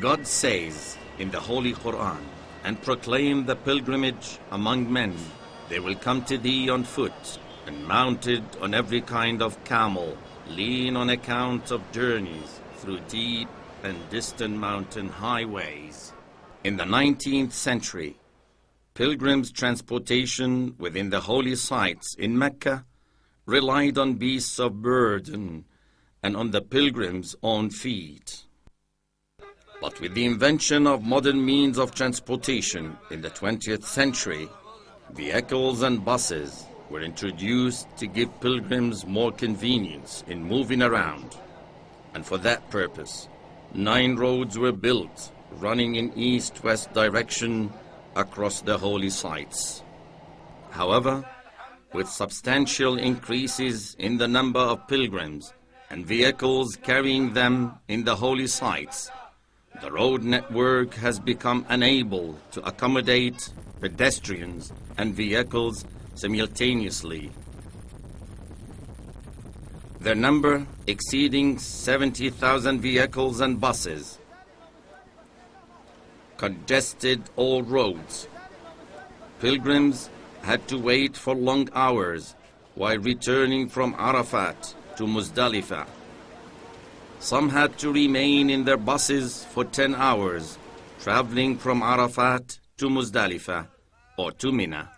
God says in the Holy Quran, and proclaim the pilgrimage among men. They will come to thee on foot, and mounted on every kind of camel, lean on account of journeys through deep and distant mountain highways. In the 19th century, pilgrims' transportation within the holy sites in Mecca relied on beasts of burden and on the pilgrims' own feet. But with the invention of modern means of transportation in the 20th century, vehicles and buses were introduced to give pilgrims more convenience in moving around. And for that purpose, 9 roads were built running in east-west direction across the holy sites. However, with substantial increases in the number of pilgrims and vehicles carrying them in the holy sites, the road network has become unable to accommodate pedestrians and vehicles simultaneously. Their number exceeding 70,000 vehicles and buses congested all roads. Pilgrims had to wait for long hours while returning from Arafat to Muzdalifah. Some had to remain in their buses for 10 hours, traveling from Arafat to Muzdalifah or to Mina.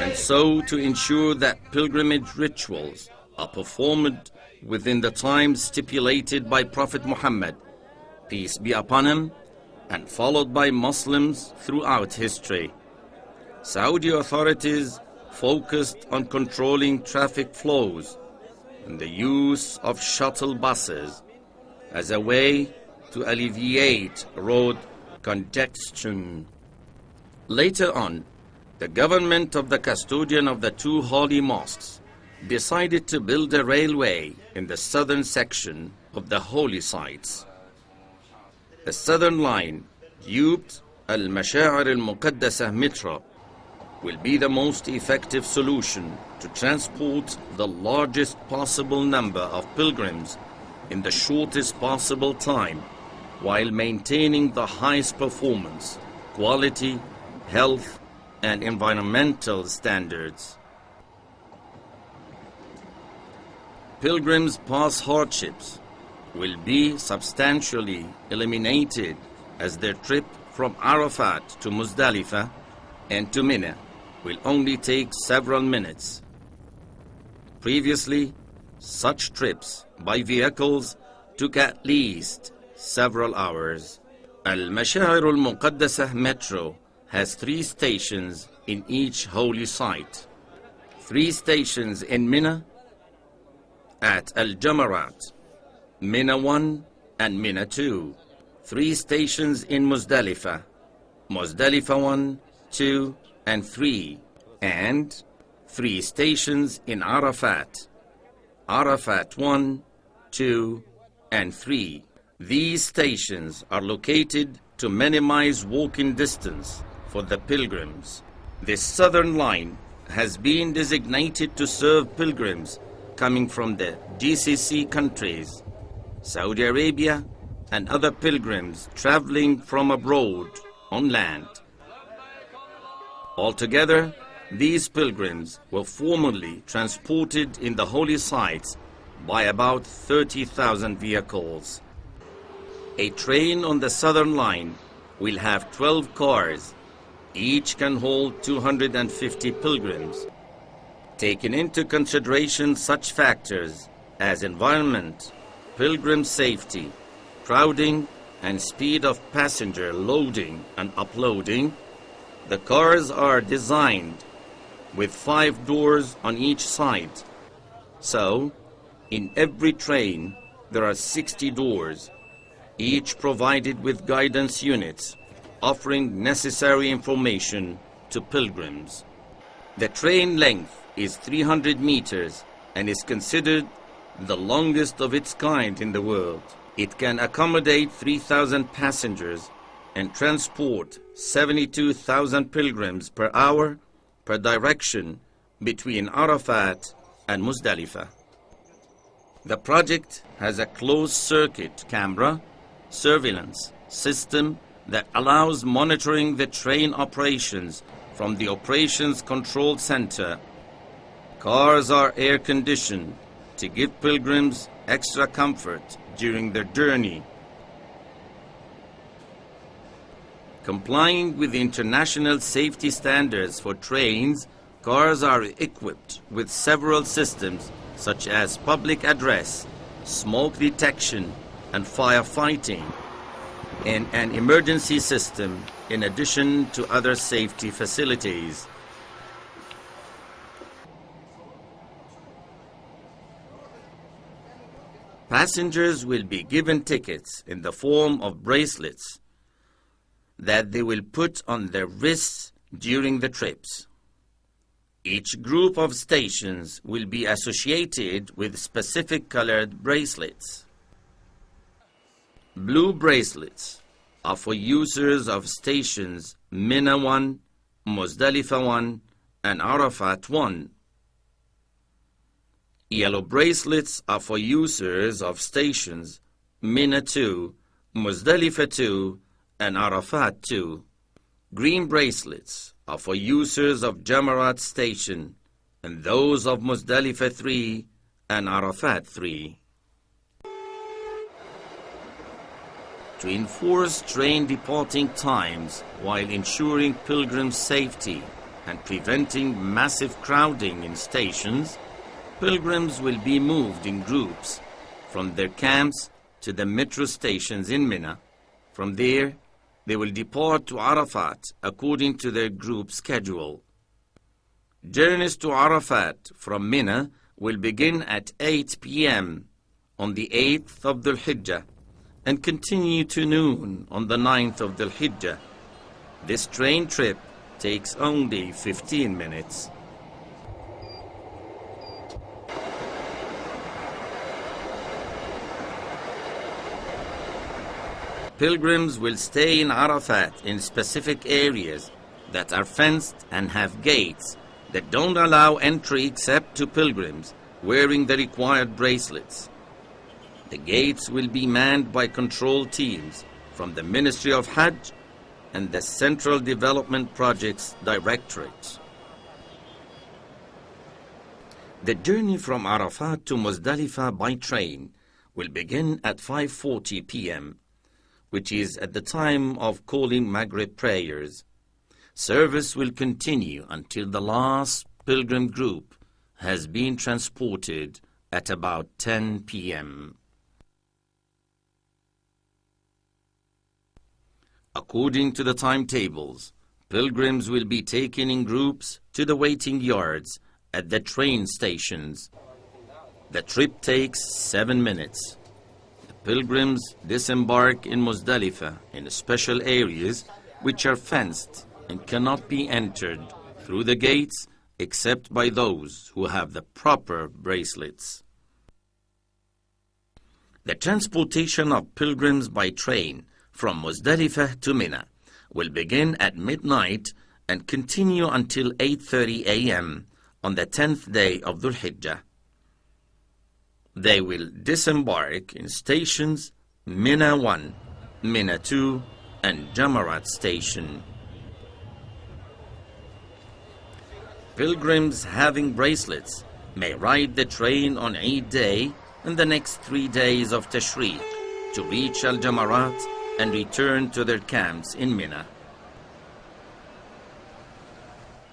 And so, to ensure that pilgrimage rituals are performed within the time stipulated by Prophet Muhammad, peace be upon him, and followed by Muslims throughout history, Saudi authorities focused on controlling traffic flows and the use of shuttle buses as a way to alleviate road congestion. Later on, the government of the custodian of the 2 holy mosques decided to build a railway in the southern section of the holy sites. The southern line, dubbed Al-Masha'ir al-Muqaddasah Metro, will be the most effective solution to transport the largest possible number of pilgrims in the shortest possible time, while maintaining the highest performance, quality, health, and environmental standards. Pilgrims' past hardships will be substantially eliminated as their trip from Arafat to Muzdalifah and to Mina will only take several minutes. Previously, such trips by vehicles took at least several hours. Al-Masha'ir al-Muqaddasah Metro has 3 stations in each holy site. 3 stations in Mina, at Al-Jamarat, Mina 1 and Mina 2. 3 stations in Muzdalifah, Muzdalifah 1, 2, and 3. And 3 stations in Arafat, Arafat 1, 2, and 3. These stations are located to minimize walking distance for the pilgrims. This southern line has been designated to serve pilgrims coming from the GCC countries, Saudi Arabia, and other pilgrims traveling from abroad on land. Altogether, these pilgrims were formerly transported in the holy sites by about 30,000 vehicles. A train on the southern line will have 12 cars. Each can hold 250 pilgrims. Taking into consideration such factors as environment, pilgrim safety, crowding, and speed of passenger loading and uploading, the cars are designed with 5 doors on each side. So, in every train, there are 60 doors, each provided with guidance units, offering necessary information to pilgrims. The train length is 300 meters and is considered the longest of its kind in the world. It can accommodate 3,000 passengers and transport 72,000 pilgrims per hour per direction between Arafat and Muzdalifah. The project has a closed-circuit camera surveillance system that allows monitoring the train operations from the Operations Control Center. Cars are air-conditioned to give pilgrims extra comfort during their journey. Complying with the international safety standards for trains, cars are equipped with several systems such as public address, smoke detection, and firefighting, and an emergency system in addition to other safety facilities. Passengers will be given tickets in the form of bracelets that they will put on their wrists during the trips. Each group of stations will be associated with specific colored bracelets. Blue bracelets are for users of stations Mina 1, Muzdalifah 1, and Arafat 1. Yellow bracelets are for users of stations Mina 2, Muzdalifah 2, and Arafat 2. Green bracelets are for users of Jamarat Station and those of Muzdalifah 3 and Arafat 3. To enforce train departing times while ensuring pilgrims' safety and preventing massive crowding in stations, pilgrims will be moved in groups from their camps to the metro stations in Mina. From there, they will depart to Arafat according to their group schedule. Journeys to Arafat from Mina will begin at 8 p.m. on the 8th of Dhul Hijjah and continue to noon on the 9th of Dhul Hijjah. This train trip takes only 15 minutes. Pilgrims will stay in Arafat in specific areas that are fenced and have gates that don't allow entry except to pilgrims wearing the required bracelets. The gates will be manned by control teams from the Ministry of Hajj and the Central Development Projects Directorate. The journey from Arafat to Muzdalifah by train will begin at 5:40 p.m., which is at the time of calling Maghrib prayers. Service will continue until the last pilgrim group has been transported at about 10 p.m. According to the timetables, pilgrims will be taken in groups to the waiting yards at the train stations. The trip takes 7 minutes. Pilgrims disembark in Muzdalifah in special areas which are fenced and cannot be entered through the gates except by those who have the proper bracelets. The transportation of pilgrims by train from Muzdalifah to Mina will begin at midnight and continue until 8:30 a.m. on the 10th day of Dhul Hijjah. They will disembark in stations Mina 1, Mina 2, and Jamarat Station. Pilgrims having bracelets may ride the train on Eid Day and the next 3 days of Tashriq to reach Al-Jamarat and return to their camps in Mina.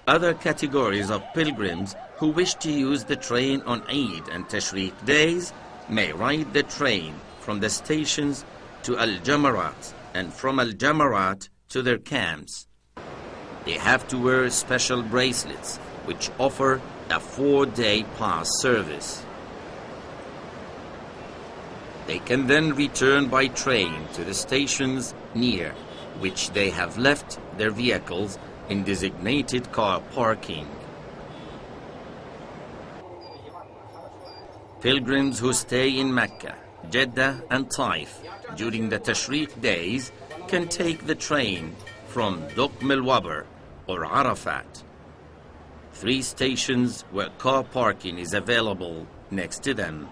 Other categories of pilgrims who wish to use the train on Eid and Tashriq days may ride the train from the stations to Al-Jamarat and from Al-Jamarat to their camps. They have to wear special bracelets which offer a 4-day pass service. They can then return by train to the stations near which they have left their vehicles in designated car parking. Pilgrims who stay in Mecca, Jeddah and Taif during the Tashriq days can take the train from Duqm al-Wabr or Arafat. 3 stations where car parking is available next to them.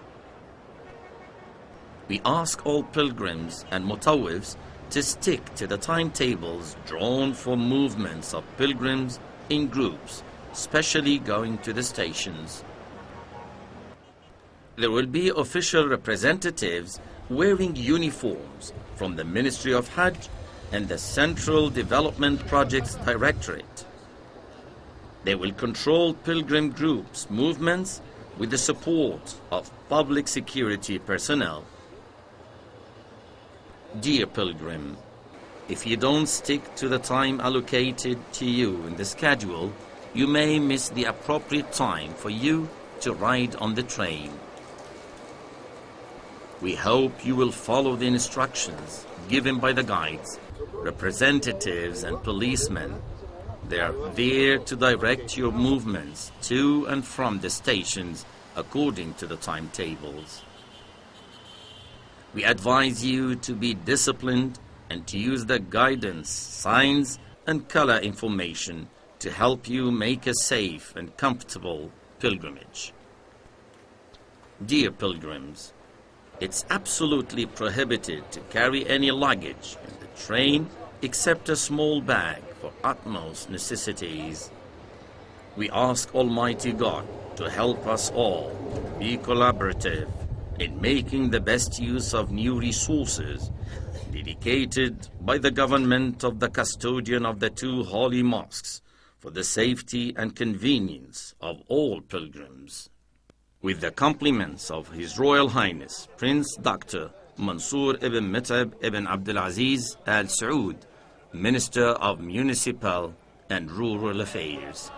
We ask all pilgrims and mutawwifs to stick to the timetables drawn for movements of pilgrims in groups, especially going to the stations. There will be official representatives wearing uniforms from the Ministry of Hajj and the Central Development Projects Directorate. They will control pilgrim groups' movements with the support of public security personnel. Dear pilgrim, if you don't stick to the time allocated to you in the schedule, you may miss the appropriate time for you to ride on the train. We hope you will follow the instructions given by the guides, representatives and policemen. They are there to direct your movements to and from the stations according to the timetables. We advise you to be disciplined and to use the guidance, signs and color information to help you make a safe and comfortable pilgrimage. Dear pilgrims, it's absolutely prohibited to carry any luggage in the train except a small bag for utmost necessities. We ask Almighty God to help us all be collaborative in making the best use of new resources dedicated by the government of the custodian of the two holy mosques for the safety and convenience of all pilgrims. With the compliments of His Royal Highness Prince Dr. Mansour ibn Mut'ab ibn Abdulaziz Al Saud, Minister of Municipal and Rural Affairs.